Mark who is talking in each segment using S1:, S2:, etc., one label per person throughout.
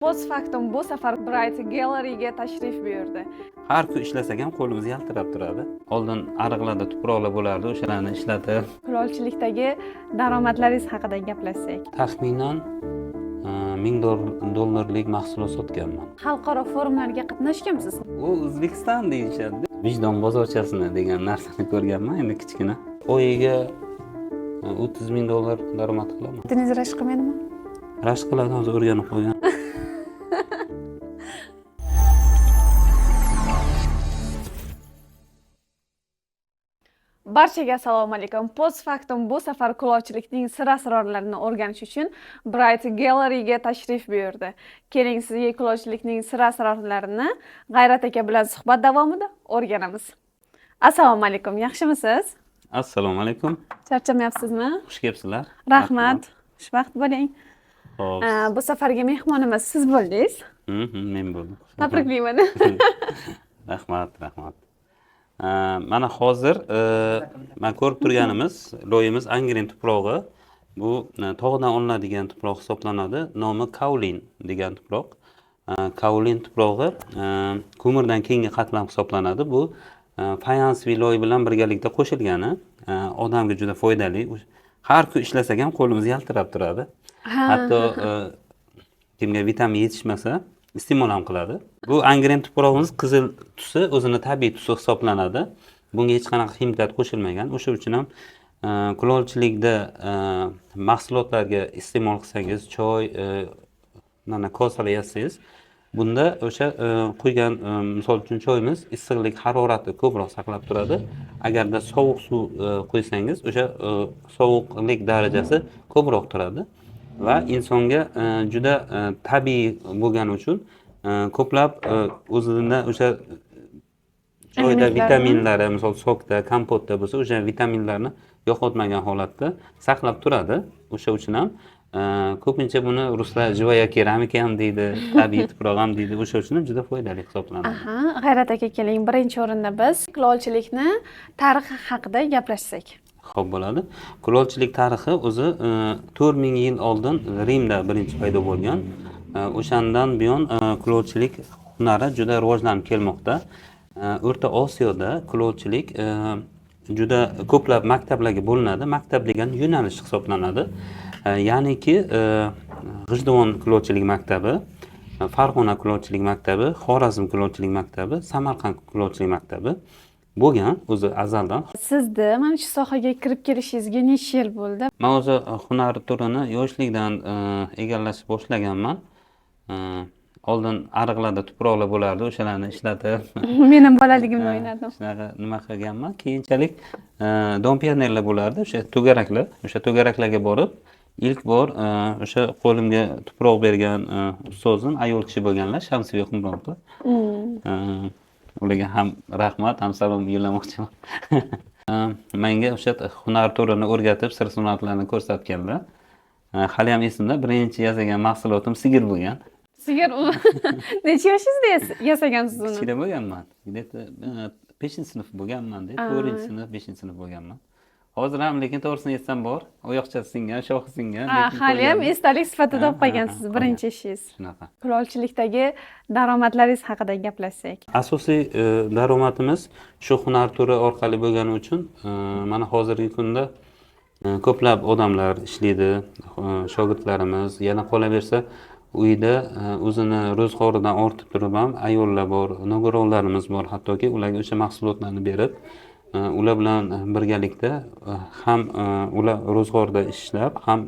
S1: Post factum bu safar Bright Gallery'ga tashrif buyurdi.
S2: Har kun ishlasak ham qo'limiz yaltirab turadi. Oldin ariqlarda tuproqlar bo'lardi, o'shalarni ishlatib,
S1: Kulolchilikdagi daromadlaringiz haqida gaplashsak.
S2: taxminan $1000 mahsulot sotganman.
S1: Xalqaro forumlarga qatnashganmisiz?
S2: U O'zbekiston deyishadi. Vijdon bozorchasini degan narsani ko'rganman, endi kichkina. Oyiga $30,000 daromad qilaman.
S1: Tiningiz rashk qilmaydimi?
S2: Rashk qiladi, hozir o'rganib qo'ygan.
S1: Barchaga assalomu alaykum. Post factum bu safar kulolchilikning sir-asrorlarini o'rganish uchun Bright Gallery'ga tashrif buyurdi. Keling, sizga kulolchilikning sir-asrorlarini G'ayrat aka bilan suhbat davomida o'rganamiz. Assalomu alaykum. Yaxshimisiz?
S2: Assalomu alaykum.
S1: Charchamayapsizmi?
S2: Xush kelibsizlar.
S1: Rahmat. Xushvaqt bo'ling.
S2: Xo'p.
S1: Bu safargi mehmonimiz siz bo'ldingiz.
S2: Men bo'ldim.
S1: Tabriklayman.
S2: Rahmat. Mana hozir men ko'rib turganimiz loyimiz angren tuprog'i. Bu tog'dan olinadigan tuproq hisoblanadi. Nomi kaolin degan tuproq. Kaolin tuprog'i ko'mirdan keyingi qatlam hisoblanadi. Bu fayansli loy bilan birgalikda qo'shilgani odamga juda foydali. Har kun ishlasak ham qo'limiz yaltirab turadi. Hatto kimga vitamin yetishmasa iste'mol ham qiladi. Bu angren tuprog'imiz qizil tusi o'zini tabiiy tusi hisoblanadi. Bunga hech qanaqa ximkat qo'shilmagan. O'sha uchun ham kulolchilikda mahsulotlarga iste'mol qilsangiz, choy, mana kosalar yasangiz, bunda o'sha quygan misol uchun choyimiz issiqlik harorati ko'proq saqlab turadi. Agarda sovuq suv qo'ysangiz, o'sha sovuqlik darajasi ko'proq turadi. Va insonga juda tabiiy bo'lgani uchun ko'plab o'zida o'sha choyda vitaminlari, misol sokda, kompotda bo'lsa, o'sha vitaminlarni yo'qotmagan holatda saqlab turadi. O'sha uchun ham ko'pincha buni ruslar живая keramika ham deydi, tabiiy tuproq ham deydi. O'sha uchun ham juda foydali hisoblanadi.
S1: G'ayrat aka, keling, birinchi o'rinda biz kulolchilikni tarixi haqida gaplashsak.
S2: Xo'p bo'ladi. Kulolchilik tarixi o'zi 4000 yil oldin Rimda birinchi paydo bo'lgan. O'shandan buyon kulolchilik hunari juda rivojlanib kelmoqda. O'rta Osiyoda kulolchilik juda ko'plab maktablarga bo'linadi. Maktab degan yo'nalish hisoblanadi. Ya'niki G'ijduvon kulolchilik maktabi, Farg'ona kulolchilik maktabi, Xorazm kulolchilik maktabi, Samarqand kulolchilik maktabi bo'lgan o'zi azaldan.
S1: Sizni mana shu sohaga kirib kelishingizga necha yil bo'ldi?
S2: Men o'zi hunar turini yoshlikdan egallashni boshlaganman. Oldin ariqlarda tuproqlar bo'lardi, o'shalarni ishlatib.
S1: Men ham bolaligimda o'ynadim.
S2: Shunaqa nima qilganman. Keyinchalik dompionerlar bo'lardi, o'sha to'garaklar. O'sha to'garaklarga borib, ilk bor o'sha qo'limga tuproq bergan ustozim ayol kishi bo'lganlar, Shamsiya Qumroqova. Ularga ham rahmat, ham salom yo'llamoqchiman. Menga o'sha hunar turini o'rgatib, sir-san'atlarni ko'rsatganlar. Hali ham esimda, birinchi yasagan mahsulotim sigir bo'lgan.
S1: Sigir necha yoshingizda yasagansiz uni?
S2: Kichkina bo'lganman. 5-sinf bo'lganman, 4-sinf, 5-sinf bo'lganman. Hozir ham lekin to'g'risini aytsam bor, oyoqchasi singan, shoxi singan.
S1: Hali ham esdalik sifatida olib qolgansiz birinchi ishingiz.
S2: Shunaqa.
S1: Kulolchilikdagi daromadlaringiz haqida gaplashsak.
S2: Asosiy daromadimiz shu hunar turi orqali bo'lgani uchun mana hozirgi kunda ko'plab odamlar ishlaydi, shogirdlarimiz, yana qolaversa uyda o'zini ro'zg'oridan ortib turib ham ayollar bor, nogironlarimiz bor, hattoki ularga o'sha mahsulotlarni berib, ular bilan birgalikda ham ular ro'zg'orda ishlab, ham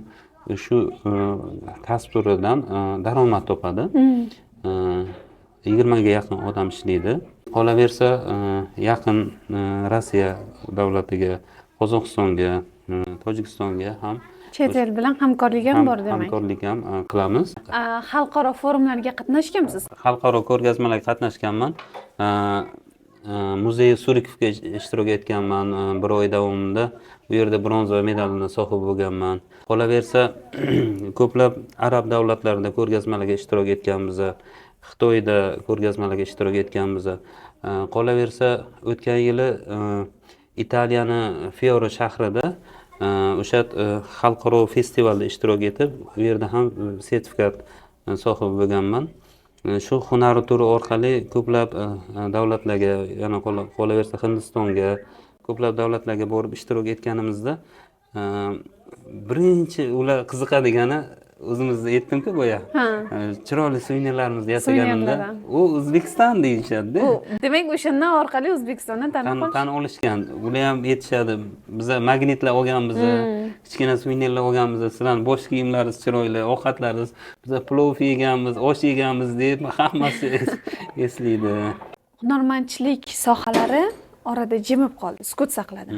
S2: shu kasb turidan daromad topadi. 20 ga yaqin odam ishlaydi. Qolaversa yaqin Rossiya davlatiga, Qozog'istonga, Tojikistonga ham
S1: Chet el bilan hamkorlik ham bor demak.
S2: Hamkorlik ham qilamiz.
S1: Xalqaro forumlarga qatnashganmisiz?
S2: Xalqaro ko'rgazmalarga qatnashganman. Muzey Surikovga ishtirok etganman. Bir oy davomida bu yerda bronza medalini sohibi bo'lganman. Qolaversa ko'plab arab davlatlarida ko'rgazmalarga ishtirok etganmiz. Xitoyda ko'rgazmalarga ishtirok etganmiz. Qolaversa o'tgan yili Italiyani Fiore shahrida o'sha xalqaro festivalda ishtirok etib, u yerda ham sertifikat sohibi bo'lganman. Shu hunar turi orqali ko'plab davlatlarga, yana qolaversa Hindistonga, ko'plab davlatlarga borib ishtirok etganimizda birinchi ular qiziqadigani o'zimizda aytdim-ku boya. Chiroyli suvenirlarimizni yasaganimda, u O'zbekiston deyishadi-da.
S1: Demak, o'shandan orqali O'zbekistonni
S2: tan olishgan. Ular ham aytishadi, biza magnitlar olganmiz, kichkina suvenirlar olganmiz, sizlarning bosh kiyimlaringiz chiroyli, ovqatlaringiz, biza plov yeganmiz, osh yeganmiz deb hammasi eslaydi.
S1: Hunarmandchilik sohalari orada jimib qoldi, sukut saqladi.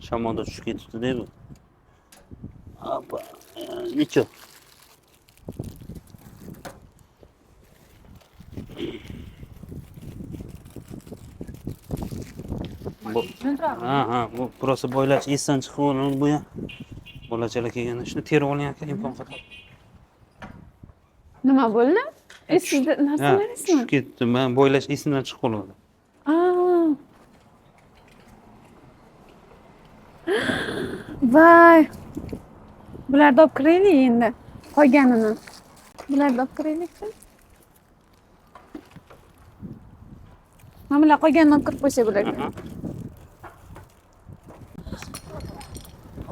S2: Shamolda tushib ketibdi deydi. Apa, necha? Bu просто boylash esdan chiqib oldi bu ya. Bolachalar kelganda shuni terib oling aka, imkon qadar.
S1: Nima bo'ldi? Esingizda narsalar esmi?
S2: Tushib ketdi. Men boylash esimdan chiqib qoldi.
S1: Voy. Bularni olib kiraylik endi. Qolganini. Bularni olib kiraylik. Mana bular qolganini olib kirib qo'ysa bo'lardi.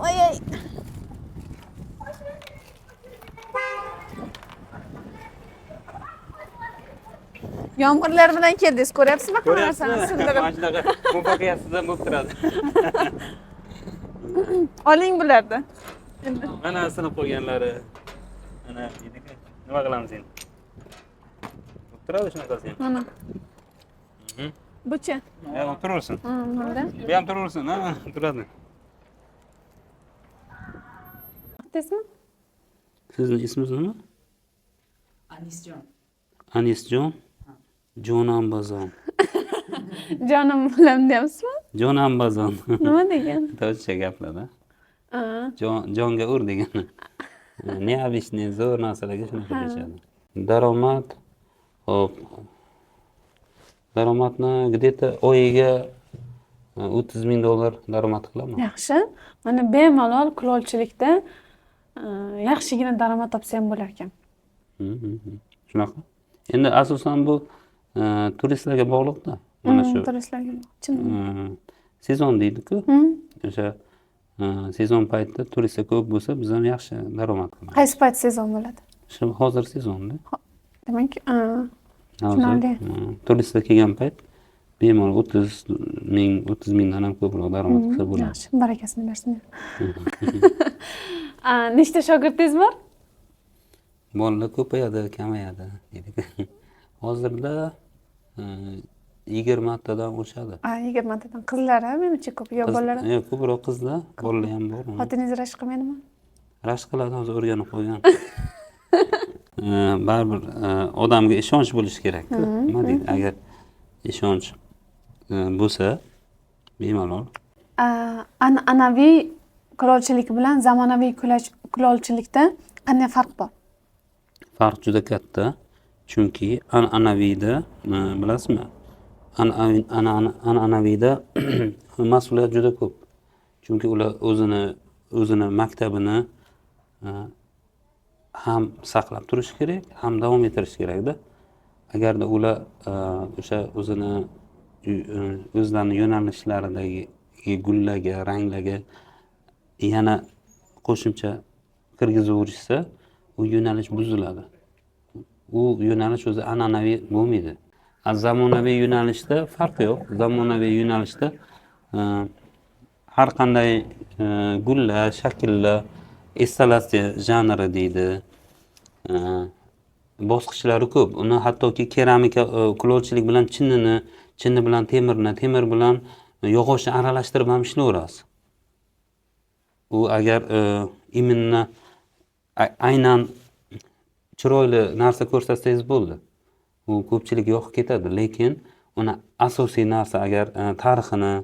S1: Voy. Yomg'irlar bilan keldingiz, ko'ryapsizmi? Hamma narsani sindirib.
S2: Mana shunaqa muvaffaqiyatsizdan bo'lib turadi.
S1: Oling bularni.
S2: Mana sinib qo'yganlari. Mana deydi-ku, nima qilamiz endi? Bo'lib turadi shunaqasi.
S1: Mana. Buchi.
S2: Turaversin.
S1: Mana.
S2: Bu ham turaversin, ha, turadi.
S1: Aytdingizmi?
S2: Sizning ismingiz nima?
S3: Anisjon.
S2: Anisjon. Jonambazon.
S1: Jonim bilan deyapsizmi?
S2: Jonambazon.
S1: Nima degan?
S2: To'g'richa gaplarda. Jonga ur degani. Neobычный zo'r narsalarga shunaqa deyishadi. Daromad. Hop. Daromadni где-то oyiga $30,000 daromad qilaman.
S1: Yaxshi. Mana bemalol kulolchilikda yaxshigina daromad topsa ham bo'lar ekan.
S2: Shunaqa. Endi asosan bu turistlarga bog'liqda. Mana shu
S1: Turistlarga.
S2: sezon deydi-ku. O'sha sezon paytida turistlar ko'p bo'lsa, biz ham yaxshi daromad qilamiz.
S1: Qaysi payt sezon bo'ladi?
S2: Shu hozir sezonda.
S1: Demak,
S2: Hozir turistlar kelgan payt bemalol 30 mingdan ham ko'proq daromad qilsa bo'ladi.
S1: Yaxshi, barakasini bersin. Nechta shogirdingiz bor?
S2: Bolalar ko'payadi, kamayadi deydi. Hozirda 20 tadan oshadi.
S1: 20 tadan. Qizlar ham menimcha ko'p, yo bolalar.
S2: Yo'q, ko'proq qizlar, bolalar ham bor.
S1: Xotiningiz rashk qilmaydimi?
S2: Rashk qiladi, hozir o'rganib qo'ygan. Baribir odamga ishonch bo'lishi kerak. Nima deydi? Agar ishonch bo'lsa, bemalol.
S1: An'anaviy kulolchilik bilan zamonaviy kulolchilikda qanday farq bor?
S2: Farq juda katta. Chunki an'anaviyda, bilasizmi? An'anaviyda mas'uliyat juda ko'p. Chunki ular o'zini maktabini ham saqlab turish kerak, ham davom ettirish kerak-da. Agarda ular o'sha o'zlarining yo'nalishlaridagi gullarga, ranglarga yana qo'shimcha kirgizaverishsa, u yo'nalish buziladi. U yo'nalish o'zi an'anaviy bo'lmaydi. Zamonaviy yo'nalishda farqi yo'q. Zamonaviy yo'nalishda har qanday gullar, shakllar, installatsiya janri deydi. Bosqichlari ko'p. Uni hattoki keramika kulolchilik bilan chinni bilan temirni, temir bilan yog'ochni aralashtirib ham ishlayverasiz. U agar iminni aynan chiroyli narsa ko'rsatsangiz bo'ldi. U ko'pchilik yoqib ketadi, lekin uni asosiy narsa agar tarixini,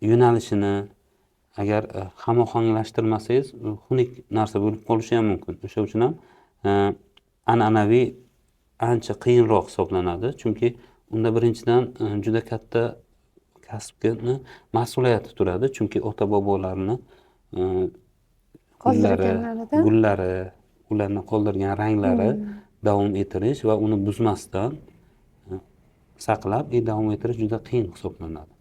S2: yo'nalishini agar hamohanglashtirmasangiz, xunuk narsa bo'lib qolishi ham mumkin. O'sha uchun ham an'anaviy ancha qiyinroq hisoblanadi. Chunki unda birinchidan juda katta kasbni mas'uliyati turadi. Chunki ota bobolarni
S1: Qoldirganlarida.
S2: gullari, ularni qoldirgan ranglari davom ettirish va uni buzmasdan saqlab davom ettirish juda qiyin hisoblanadi.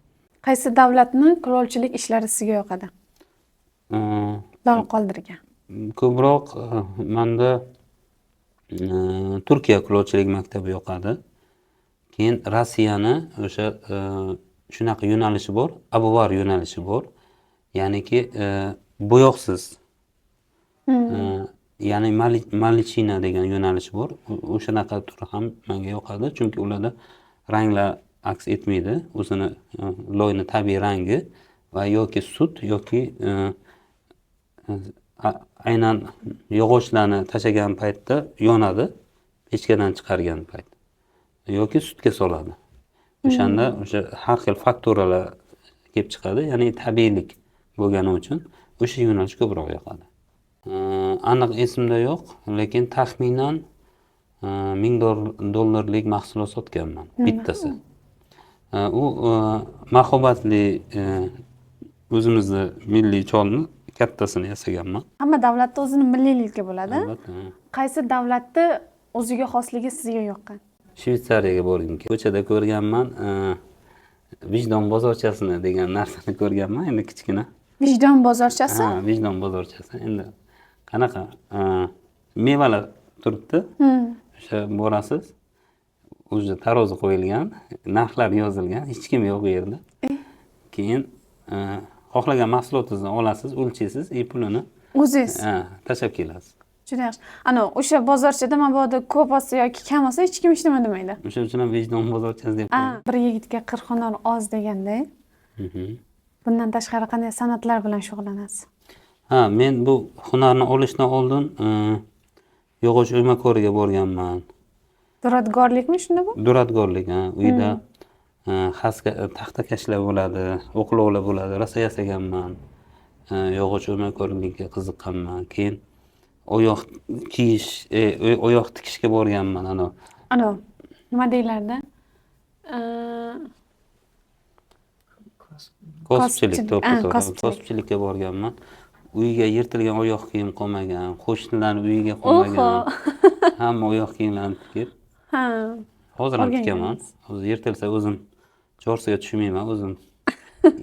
S1: Qaysi davlatni kulolchilik ishlari sizga yoqadi? Lol qoldirgan.
S2: Ko'proq menda Turkiya kulolchilik maktabi yoqadi. Keyin Rossiyani o'sha shunaqa yo'nalishi bor, abuvar yo'nalishi bor. Ya'niki bo'yoqsiz. Ya'ni malichina degan yo'nalish bor. O'shanaqa turi ham menga yoqadi, chunki ularda ranglar aks etmaydi. O'zini loyni tabiiy rangi va yoki sut yoki aynan yog'ochlarni tashagan paytda yonadi, pechkadan chiqargan payt. Yoki sutga soladi. O'shanda o'sha har xil fakturalar kelib chiqadi, ya'ni tabiiylik bo'lgani uchun o'sha yo'nalish ko'proq yoqadi. Aniq esimda yo'q, lekin taxminan $1000 mahsulot sotganman bittasi. U mahobatli o'zimizni milliy cholni kattasini yasaganman.
S1: Hamma davlatda o'zini milliyligi bo'ladi.
S2: Albatta.
S1: Qaysi davlatda o'ziga xosligi sizga yoqqan?
S2: Shvetsariyaga bordim. Ko'chada ko'rganman, vijdon bozorchasini degan narsani ko'rganman, endi kichkina.
S1: Vijdon bozorchasi?
S2: Ha, vijdon bozorchasi. Endi qanaqa mevalar turibdi. O'sha borasiz. O'sha tarozi qo'yilgan, narxlar yozilgan, hech kim yo'q u yerda. Keyin xohlagan mahsulotingizni olasiz, o'lchaysiz, pulini
S1: O'zingiz.
S2: tashlab kelasiz.
S1: Juda yaxshi. Ana o'sha bozorchada mabodo ko'p olsa yoki kam olsa hech kim hech nima demaydi.
S2: O'sha uchun ham vijdon bozorchasi deb
S1: Bir yigitga 40 hunar oz deganda. Bundan tashqari qanday san'atlar bilan shug'ullanasiz?
S2: Ha, men bu hunarni olishdan oldin yog'och o'ymakoriga borganman.
S1: Duradgorlikmi shunda bu?
S2: Duradgorlik, uyda taxtakashlar bo'ladi, o'qlovlar bo'ladi, rosa yasaganman. Yog'och o'ymakorilikka qiziqqanman. Keyin oyoq kiyish, oyoq tikishga borganman ana.
S1: Nima deylardi?
S2: Kosibchilik, to'g'ri.
S1: kosibchilik.
S2: Kosibchilikka borganman. Uyiga yirtilgan oyoq kiyim qolmagan, qo'shnilarning uyiga qolmagan. Hamma oyoq kiyimlarini tikib. Hozir ham tikaman. Hozir yirtilsa o'zim chorsiga tushmayman, o'zim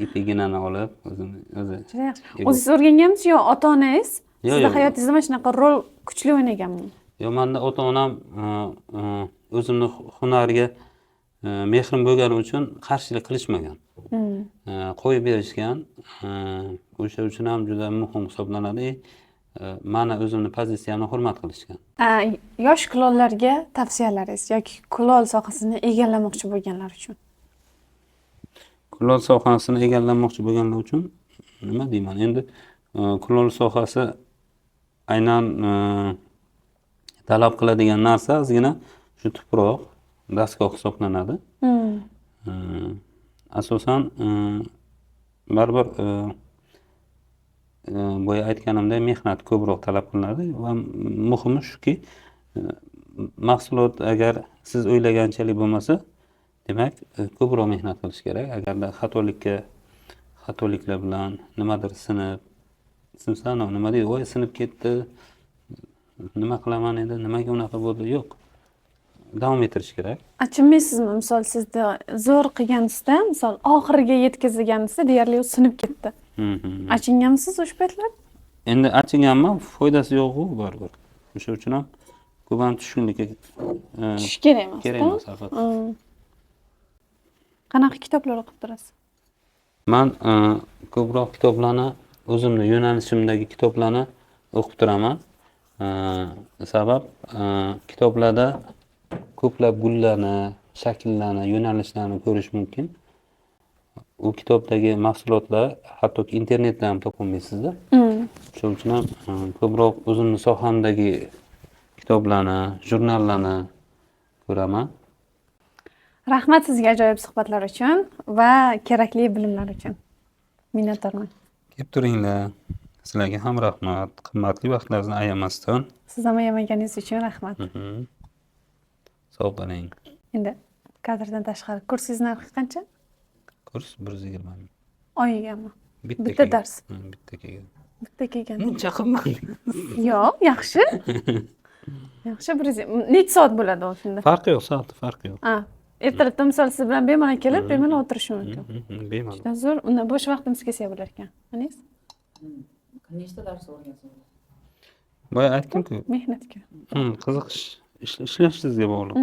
S2: ipiginani olib, o'zim
S1: Juda yaxshi. O'zingiz o'rganganmisiz yo ota-onangiz sizning hayotingizda mana shunaqa rol kuchli o'ynaganmi?
S2: Yo'q, menda ota-onam o'zimni hunarga mehrim bo'lgani uchun qarshilik qilishmagan. Qo'yib berishgan. O'sha uchun ham juda muhim hisoblanadi. Mani o'zimni pozitsiyamni hurmat qilishgan.
S1: Yosh kulollarga tavsiyalaringiz yoki kulol sohasini egallamoqchi bo'lganlar uchun?
S2: Kulol sohasini egallamoqchi bo'lganlar uchun nima deyman? Endi kulol sohasi aynan talab qiladigan narsa ozgina shu tuproq, dastgoh hisoblanadi. Asosan baribir boya aytganimdek mehnat ko'proq talab qilinadi va muhimi shuki, mahsulot agar siz o'ylaganchalik bo'lmasa, demak ko'proq mehnat qilish kerak. Agarda xatoliklar bilan nimadir sinsa, nima deydi, voy sinib ketdi, nima qilaman endi, nimaga unaqa bo'ldi? Yo'q. Davom ettirish kerak.
S1: Achinmaysizmi? Misol sizda zo'r qilganingizda, misol oxiriga yetkazganingizda deyarli u sinib ketdi. Achinganmisiz o'sha paytlar?
S2: Endi achinganman, foydasi yo'q-ku baribir. O'sha uchun ham ko'p ham tushkunlikka
S1: Tush kerak emas.
S2: kerak emas, albatta.
S1: Qanaqa kitoblar o'qib turasiz?
S2: Men ko'proq kitoblarni, o'zimning yo'nalishimdagi kitoblarni o'qib turaman. Sabab kitoblarda ko'plab gullarni, shakllarni, yo'nalishlarni ko'rish mumkin. U kitobdagi mahsulotlar hattoki internetda ham topolmaysizda. Shuning uchun ham ko'proq o'zimning sohamdagi kitoblarni, jurnallarni ko'raman.
S1: Rahmat sizga ajoyib suhbatlar uchun va kerakli bilimlar uchun. Minnatdorman.
S2: Kelib turinglar. Sizlarga ham rahmat. Qimmatli vaqtlaringizni ayamasdan.
S1: Siz ham ayamaganingiz uchun rahmat.
S2: Hisoblaning.
S1: Endi kadrdan tashqari kursingiz narxi qancha?
S2: Kurs 120 ming.
S1: Oyigami? Bitta
S2: kelgan.
S1: dars.
S2: Bitta kelgan.
S1: Bitta kelgan.
S2: Muncha qimmat.
S1: Yo'q, yaxshi. Yaxshi, necha soat bo'ladi o shunda?
S2: Farqi yo'q, soat farqi yo'q.
S1: Ha, ertalabda misol siz bilan bemalol kelib, bemalol o'tirish mumkin.
S2: Bemalol.
S1: Juda zo'r. Unda bo'sh vaqtimiz kelsa bo'lar ekan. Anis?
S3: Nechta dars o'rganasiz?
S2: Boya aytdim-ku,
S1: Mehnatga.
S2: qiziqish, ishlashingiz sizga bog'liq.